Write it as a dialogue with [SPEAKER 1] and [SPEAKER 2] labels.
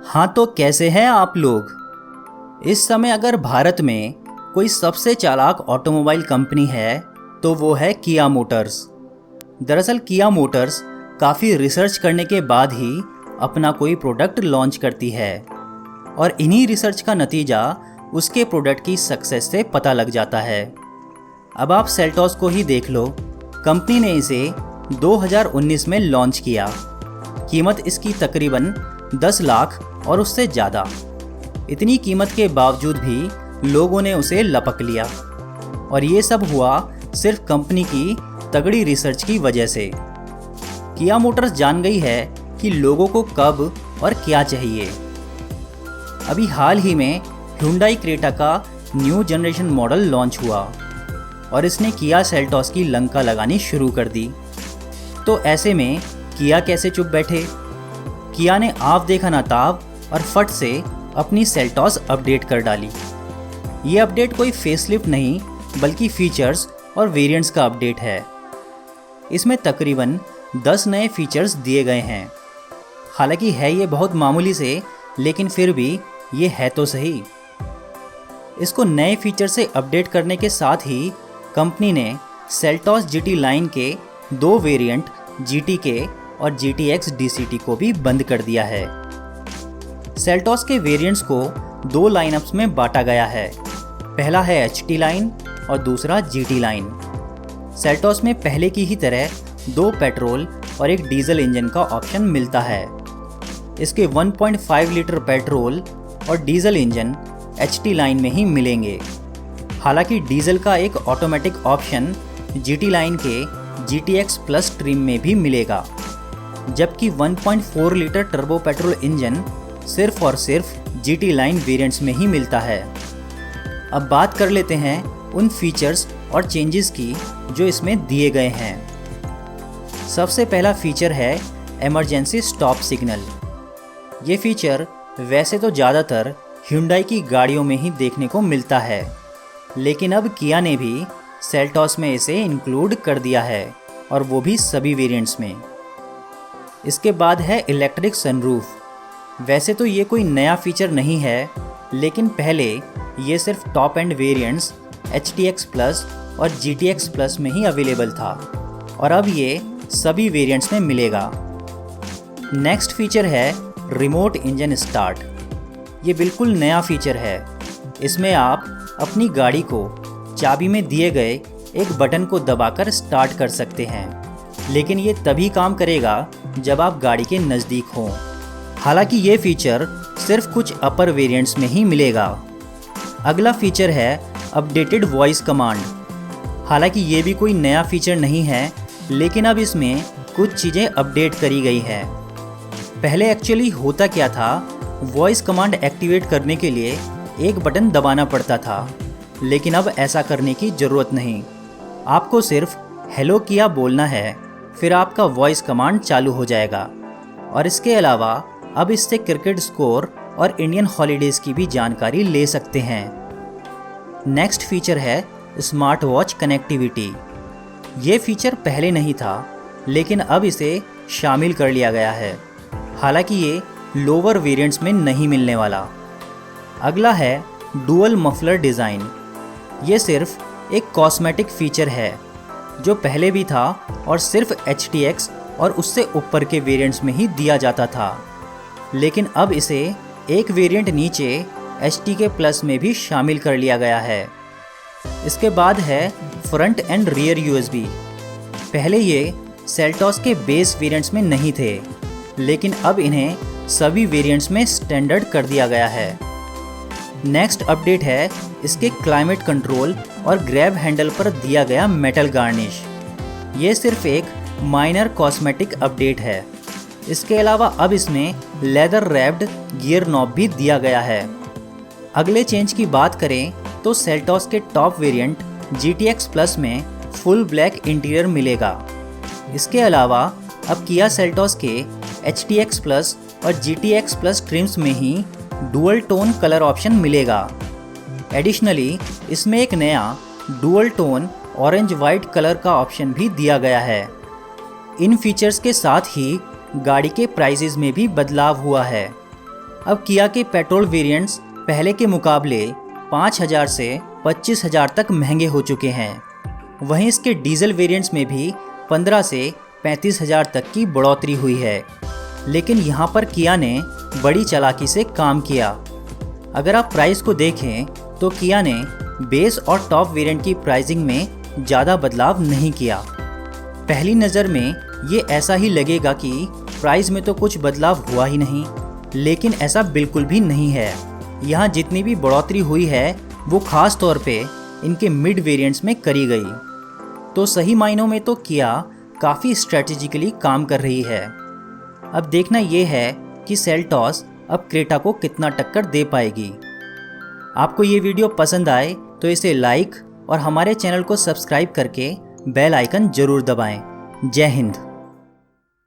[SPEAKER 1] हाँ, तो कैसे हैं आप लोग। इस समय अगर भारत में कोई सबसे चालाक ऑटोमोबाइल कंपनी है तो वो है किया मोटर्स। दरअसल किया मोटर्स काफ़ी रिसर्च करने के बाद ही अपना कोई प्रोडक्ट लॉन्च करती है और इन्हीं रिसर्च का नतीजा उसके प्रोडक्ट की सक्सेस से पता लग जाता है। अब आप सेल्टॉस को ही देख लो। कंपनी ने इसे 2019 में लॉन्च किया। कीमत इसकी तकरीबन 10 लाख और उससे ज़्यादा। इतनी कीमत के बावजूद भी लोगों ने उसे लपक लिया और ये सब हुआ सिर्फ कंपनी की तगड़ी रिसर्च की वजह से। किया मोटर्स जान गई है कि लोगों को कब और क्या चाहिए। अभी हाल ही में Hyundai क्रेटा का न्यू जनरेशन मॉडल लॉन्च हुआ और इसने किया सेल्टॉस की लंका लगानी शुरू कर दी। तो ऐसे में किया कैसे चुप बैठे। किया ने आप देखा ना ताब और फट से अपनी सेल्टॉस अपडेट कर डाली। ये अपडेट कोई फेसलिफ्ट नहीं बल्कि फीचर्स और वेरिएंट्स का अपडेट है। इसमें तकरीबन 10 नए फीचर्स दिए गए हैं। हालांकि है ये बहुत मामूली से, लेकिन फिर भी ये है तो सही। इसको नए फीचर से अपडेट करने के साथ ही कंपनी ने सेल्टॉस GT लाइन के 2 वेरिएंट GTK और GTX DCT को भी बंद कर दिया है। सेल्टॉस के वेरिएंट्स को 2 लाइनअप्स में बांटा गया है। पहला है HT लाइन और दूसरा GT लाइन। सेल्टॉस में पहले की ही तरह 2 पेट्रोल और 1 डीजल इंजन का ऑप्शन मिलता है। इसके 1.5 लीटर पेट्रोल और डीजल इंजन HT लाइन में ही मिलेंगे। हालांकि डीजल का एक ऑटोमेटिक ऑप्शन GT लाइन के GTX प्लस ट्रिम में भी मिलेगा, जबकि 1.4 लीटर टर्बो पेट्रोल इंजन सिर्फ और सिर्फ GT लाइन वेरिएंट्स में ही मिलता है। अब बात कर लेते हैं उन फीचर्स और चेंजेस की जो इसमें दिए गए हैं। सबसे पहला फीचर है इमरजेंसी स्टॉप सिग्नल। ये फीचर वैसे तो ज़्यादातर Hyundai की गाड़ियों में ही देखने को मिलता है, लेकिन अब किया ने भी सेल्टॉस में इसे इंक्लूड कर दिया है और वो भी सभी वेरिएंट्स में। इसके बाद है इलेक्ट्रिक सनरूफ। वैसे तो ये कोई नया फीचर नहीं है, लेकिन पहले ये सिर्फ top and variants HTX plus और GTX प्लस में ही अवेलेबल था और अब ये सभी वेरिएंट्स में मिलेगा। नेक्स्ट फीचर है रिमोट इंजन स्टार्ट। ये बिल्कुल नया फीचर है। इसमें आप अपनी गाड़ी को चाबी में दिए गए एक बटन को दबाकर स्टार्ट कर सकते हैं, लेकिन ये तभी काम करेगा जब आप गाड़ी के नज़दीक हों। हालांकि ये फीचर सिर्फ कुछ अपर वेरिएंट्स में ही मिलेगा। अगला फीचर है अपडेटेड वॉइस कमांड। हालांकि ये भी कोई नया फीचर नहीं है, लेकिन अब इसमें कुछ चीज़ें अपडेट करी गई है। पहले एक्चुअली होता क्या था, वॉइस कमांड एक्टिवेट करने के लिए एक बटन दबाना पड़ता था, लेकिन अब ऐसा करने की ज़रूरत नहीं। आपको सिर्फ हेलो किया बोलना है, फिर आपका वॉइस कमांड चालू हो जाएगा। और इसके अलावा अब इससे क्रिकेट स्कोर और इंडियन हॉलीडेज़ की भी जानकारी ले सकते हैं। नेक्स्ट फीचर है स्मार्ट वॉच कनेक्टिविटी। ये फीचर पहले नहीं था, लेकिन अब इसे शामिल कर लिया गया है। हालांकि ये लोअर वेरिएंट्स में नहीं मिलने वाला। अगला है डुअल मफलर डिज़ाइन। ये सिर्फ एक कॉस्मेटिक फीचर है जो पहले भी था और सिर्फ HTX और उससे ऊपर के वेरिएंट्स में ही दिया जाता था, लेकिन अब इसे एक वेरिएंट नीचे HTK प्लस में भी शामिल कर लिया गया है। इसके बाद है फ्रंट एंड रियर USB। पहले ये सेल्टॉस के बेस वेरिएंट्स में नहीं थे, लेकिन अब इन्हें सभी वेरिएंट्स में स्टैंडर्ड कर दिया गया है। नेक्स्ट अपडेट है इसके क्लाइमेट कंट्रोल और ग्रैब हैंडल पर दिया गया मेटल गार्निश। ये सिर्फ एक माइनर कॉस्मेटिक अपडेट है। इसके अलावा अब इसमें लेदर रैप्ड गियर नॉब भी दिया गया है। अगले चेंज की बात करें तो सेल्टॉस के टॉप वेरिएंट GTX प्लस में फुल ब्लैक इंटीरियर मिलेगा। इसके अलावा अब किया सेल्टॉस के HTX प्लस और GTX प्लस ट्रिम्स में ही डुअल टोन कलर ऑप्शन मिलेगा। एडिशनली इसमें एक नया dual tone orange white colour का ऑप्शन भी दिया गया है। इन फीचर्स के साथ ही गाड़ी के प्राइसेस में भी बदलाव हुआ है। अब किया के पेट्रोल वेरिएंट्स पहले के मुकाबले 5,000 से 25,000 तक महंगे हो चुके हैं। वहीं इसके डीजल वेरिएंट्स में भी 15 से 35,000 तक की बढ़ोतरी हुई है। लेकिन यहाँ पर किया ने बड़ी चालाकी से काम किया। अगर आप प्राइस को देखें तो किया ने बेस और टॉप वेरिएंट की प्राइसिंग में ज़्यादा बदलाव नहीं किया। पहली नज़र में ये ऐसा ही लगेगा कि प्राइस में तो कुछ बदलाव हुआ ही नहीं, लेकिन ऐसा बिल्कुल भी नहीं है। यहाँ जितनी भी बढ़ोतरी हुई है वो खास तौर पे इनके मिड वेरिएंट्स में करी गई। तो सही मायनों में तो किया काफ़ी स्ट्रेटेजिकली काम कर रही है। अब देखना ये है कि सेल्टॉस अब क्रेटा को कितना टक्कर दे पाएगी। आपको ये वीडियो पसंद आए तो इसे लाइक और हमारे चैनल को सब्सक्राइब करके बेल आइकन ज़रूर दबाएं। जय हिंद।